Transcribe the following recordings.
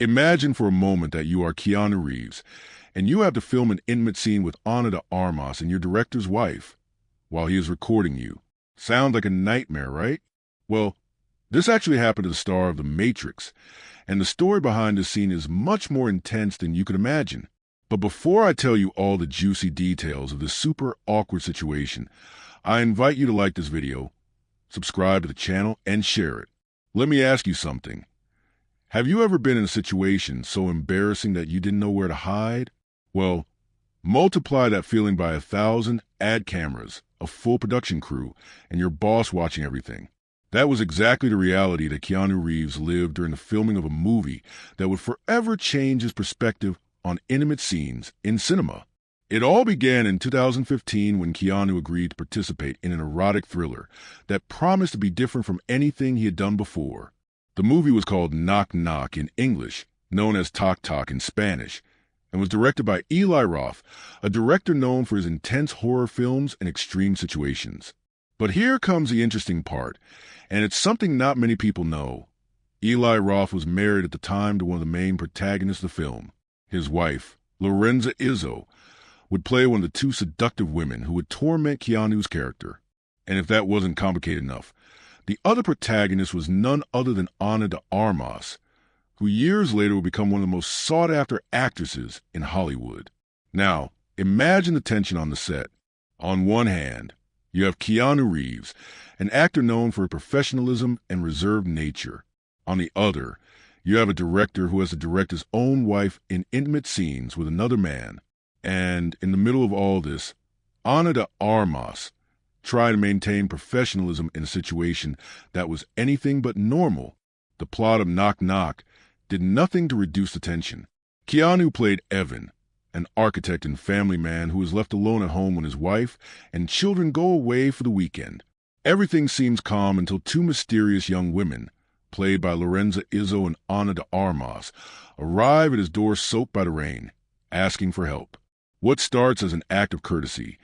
Imagine for a moment that you are Keanu Reeves, and you have to film an intimate scene with Ana de Armas and your director's wife while he is recording you. Sounds like a nightmare, right? Well, this actually happened to the star of The Matrix, and the story behind this scene is much more intense than you could imagine. But before I tell you all the juicy details of this super awkward situation, I invite you to like this video, subscribe to the channel, and share it. Let me ask you something. Have you ever been in a situation so embarrassing that you didn't know where to hide? Well, multiply that feeling by 1,000, add cameras, a full production crew, and your boss watching everything. That was exactly the reality that Keanu Reeves lived during the filming of a movie that would forever change his perspective on intimate scenes in cinema. It all began in 2015 when Keanu agreed to participate in an erotic thriller that promised to be different from anything he had done before. The movie was called Knock Knock in English, known as Talk Talk in Spanish, and was directed by Eli Roth, a director known for his intense horror films and extreme situations. But here comes the interesting part, and it's something not many people know. Eli Roth was married at the time to one of the main protagonists of the film. His wife, Lorenza Izzo, would play one of the two seductive women who would torment Keanu's character. And if that wasn't complicated enough, the other protagonist was none other than Ana de Armas, who years later would become one of the most sought-after actresses in Hollywood. Now, imagine the tension on the set. On one hand, you have Keanu Reeves, an actor known for professionalism and reserved nature. On the other, you have a director who has to direct his own wife in intimate scenes with another man. And in the middle of all this, Ana de Armas tried to maintain professionalism in a situation that was anything but normal. The plot of Knock Knock did nothing to reduce the tension. Keanu played Evan, an architect and family man who is left alone at home when his wife and children go away for the weekend. Everything seems calm until two mysterious young women, played by Lorenza Izzo and Ana de Armas, arrive at his door soaked by the rain, asking for help. What starts as an act of courtesy,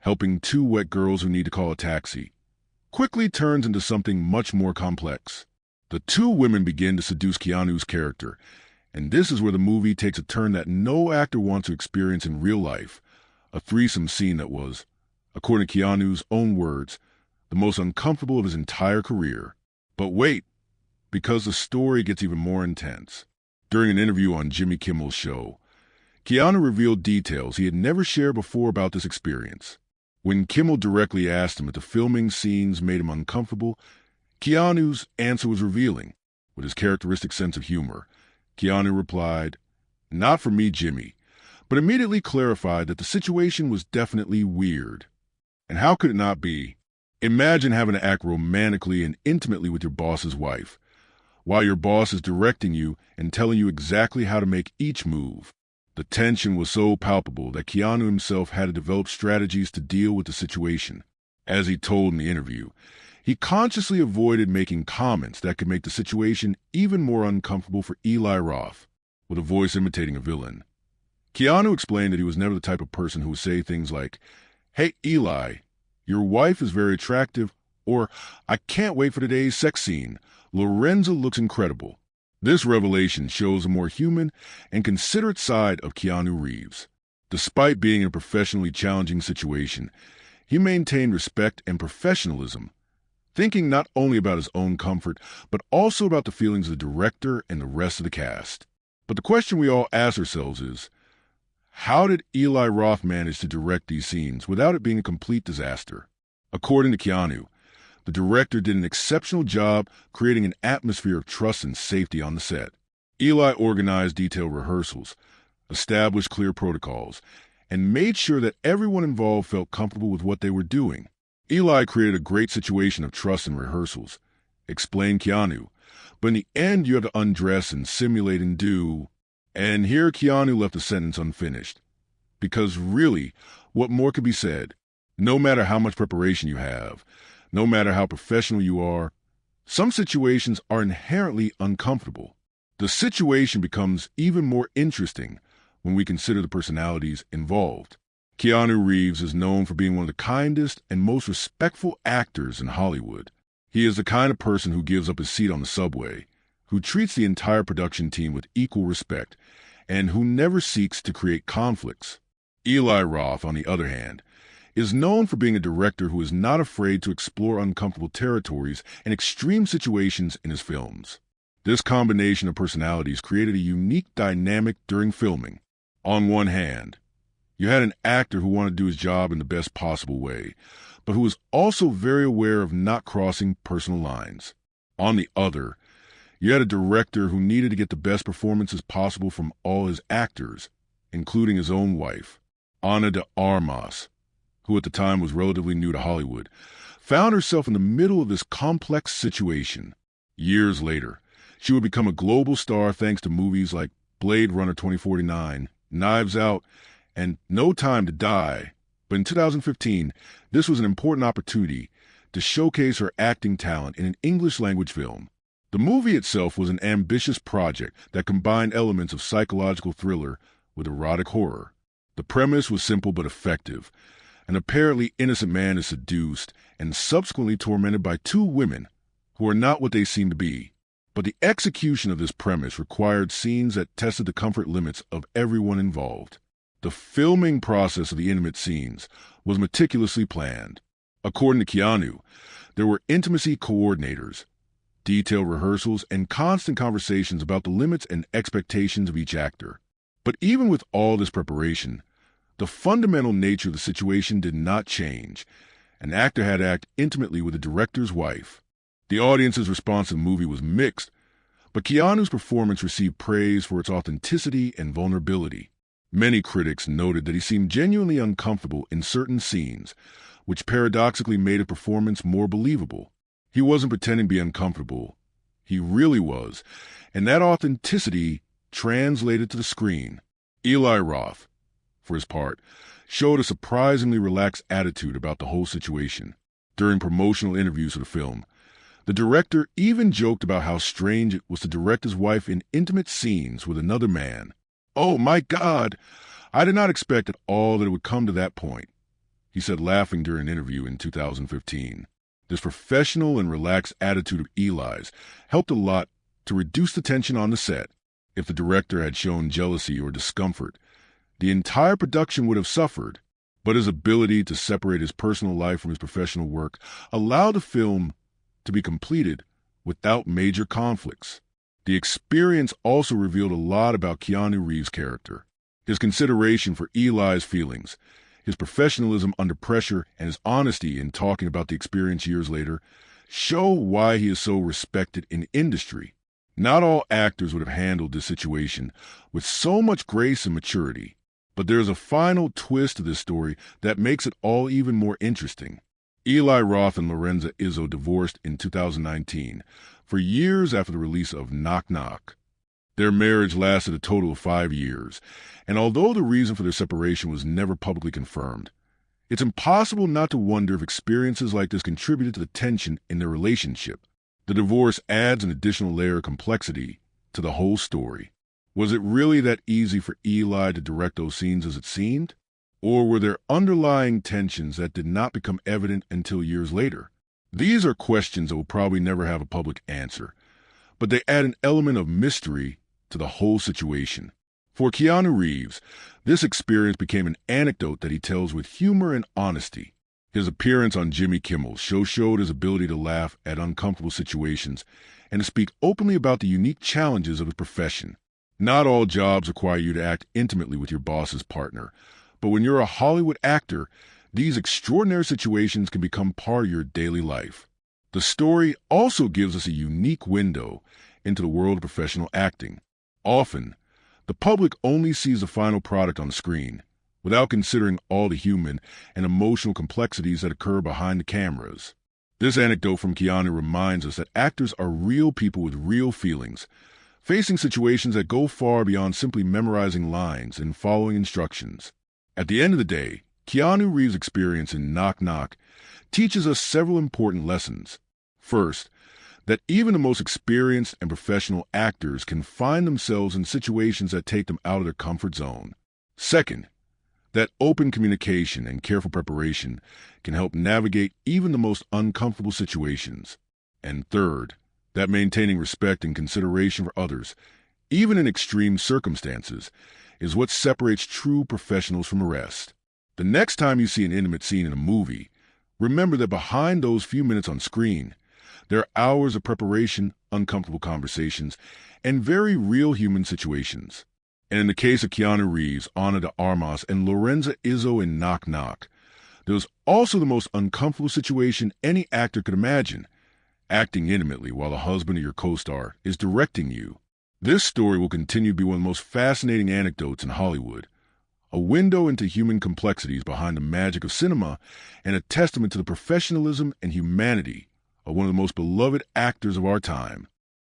helping two wet girls who need to call a taxi, quickly turns into something much more complex. The two women begin to seduce Keanu's character, and this is where the movie takes a turn that no actor wants to experience in real life, a threesome scene that was, according to Keanu's own words, the most uncomfortable of his entire career. But wait, because the story gets even more intense. During an interview on Jimmy Kimmel's show, Keanu revealed details he had never shared before about this experience. When Kimmel directly asked him if the filming scenes made him uncomfortable, Keanu's answer was revealing. With his characteristic sense of humor, Keanu replied, "Not for me, Jimmy," but immediately clarified that the situation was definitely weird. And how could it not be? Imagine having to act romantically and intimately with your boss's wife, while your boss is directing you and telling you exactly how to make each move. The tension was so palpable that Keanu himself had to develop strategies to deal with the situation. As he told in the interview, he consciously avoided making comments that could make the situation even more uncomfortable for Eli Roth, with a voice imitating a villain. Keanu explained that he was never the type of person who would say things like, "Hey, Eli, your wife is very attractive," or "I can't wait for today's sex scene. Lorenza looks incredible." This revelation shows a more human and considerate side of Keanu Reeves. Despite being in a professionally challenging situation, he maintained respect and professionalism, thinking not only about his own comfort, but also about the feelings of the director and the rest of the cast. But the question we all ask ourselves is, how did Eli Roth manage to direct these scenes without it being a complete disaster? According to Keanu, the director did an exceptional job creating an atmosphere of trust and safety on the set. Eli organized detailed rehearsals, established clear protocols, and made sure that everyone involved felt comfortable with what they were doing. Eli created a great situation of trust in rehearsals, explained Keanu, but in the end you have to undress and simulate and do. And here Keanu left the sentence unfinished. Because really, what more could be said? No matter how much preparation you have, no matter how professional you are, some situations are inherently uncomfortable. The situation becomes even more interesting when we consider the personalities involved. Keanu Reeves is known for being one of the kindest and most respectful actors in Hollywood. He is the kind of person who gives up his seat on the subway, who treats the entire production team with equal respect and who never seeks to create conflicts. Eli Roth, on the other hand, is known for being a director who is not afraid to explore uncomfortable territories and extreme situations in his films. This combination of personalities created a unique dynamic during filming. On one hand, you had an actor who wanted to do his job in the best possible way, but who was also very aware of not crossing personal lines. On the other, you had a director who needed to get the best performances possible from all his actors, including his own wife. Ana de Armas, who at the time was relatively new to Hollywood, found herself in the middle of this complex situation. Years later, she would become a global star thanks to movies like Blade Runner 2049, Knives Out, and No Time to Die. But in 2015, this was an important opportunity to showcase her acting talent in an English-language film. The movie itself was an ambitious project that combined elements of psychological thriller with erotic horror. The premise was simple but effective. An apparently innocent man is seduced and subsequently tormented by two women who are not what they seem to be. But the execution of this premise required scenes that tested the comfort limits of everyone involved. The filming process of the intimate scenes was meticulously planned. According to Keanu, there were intimacy coordinators, detailed rehearsals, and constant conversations about the limits and expectations of each actor. But even with all this preparation, the fundamental nature of the situation did not change. An actor had to act intimately with the director's wife. The audience's response to the movie was mixed, but Keanu's performance received praise for its authenticity and vulnerability. Many critics noted that he seemed genuinely uncomfortable in certain scenes, which paradoxically made his performance more believable. He wasn't pretending to be uncomfortable. He really was, and that authenticity translated to the screen. Eli Roth, for his part, showed a surprisingly relaxed attitude about the whole situation. During promotional interviews for the film, the director even joked about how strange it was to direct his wife in intimate scenes with another man. "Oh my God, I did not expect at all that it would come to that point," he said, laughing during an interview in 2015. This professional and relaxed attitude of Eli's helped a lot to reduce the tension on the set. If the director had shown jealousy or discomfort, the entire production would have suffered. But his ability to separate his personal life from his professional work allowed the film to be completed without major conflicts. The experience also revealed a lot about Keanu Reeves' character. His consideration for Eli's feelings, his professionalism under pressure, and his honesty in talking about the experience years later show why he is so respected in the industry. Not all actors would have handled this situation with so much grace and maturity, but there's a final twist to this story that makes it all even more interesting. Eli Roth and Lorenza Izzo divorced in 2019, for years after the release of Knock Knock. Their marriage lasted a total of 5 years, and although the reason for their separation was never publicly confirmed, it's impossible not to wonder if experiences like this contributed to the tension in their relationship. The divorce adds an additional layer of complexity to the whole story. Was it really that easy for Eli to direct those scenes as it seemed? Or were there underlying tensions that did not become evident until years later? These are questions that will probably never have a public answer, but they add an element of mystery to the whole situation. For Keanu Reeves, this experience became an anecdote that he tells with humor and honesty. His appearance on Jimmy Kimmel showed his ability to laugh at uncomfortable situations and to speak openly about the unique challenges of his profession. Not all jobs require you to act intimately with your boss's partner, but when you're a Hollywood actor, these extraordinary situations can become part of your daily life. The story also gives us a unique window into the world of professional acting. Often, the public only sees the final product on the screen, without considering all the human and emotional complexities that occur behind the cameras. This anecdote from Keanu reminds us that actors are real people with real feelings, facing situations that go far beyond simply memorizing lines and following instructions. At the end of the day, Keanu Reeves' experience in Knock Knock teaches us several important lessons. First, that even the most experienced and professional actors can find themselves in situations that take them out of their comfort zone. Second, that open communication and careful preparation can help navigate even the most uncomfortable situations. And third, That maintaining respect and consideration for others, even in extreme circumstances, is what separates true professionals from the rest. The next time you see an intimate scene in a movie, remember that behind those few minutes on screen, there are hours of preparation, uncomfortable conversations, and very real human situations. And in the case of Keanu Reeves, Ana de Armas, and Lorenza Izzo in Knock Knock, there was also the most uncomfortable situation any actor could imagine, acting intimately while the husband of your co-star is directing you. This story will continue to be one of the most fascinating anecdotes in Hollywood, a window into human complexities behind the magic of cinema and a testament to the professionalism and humanity of one of the most beloved actors of our time.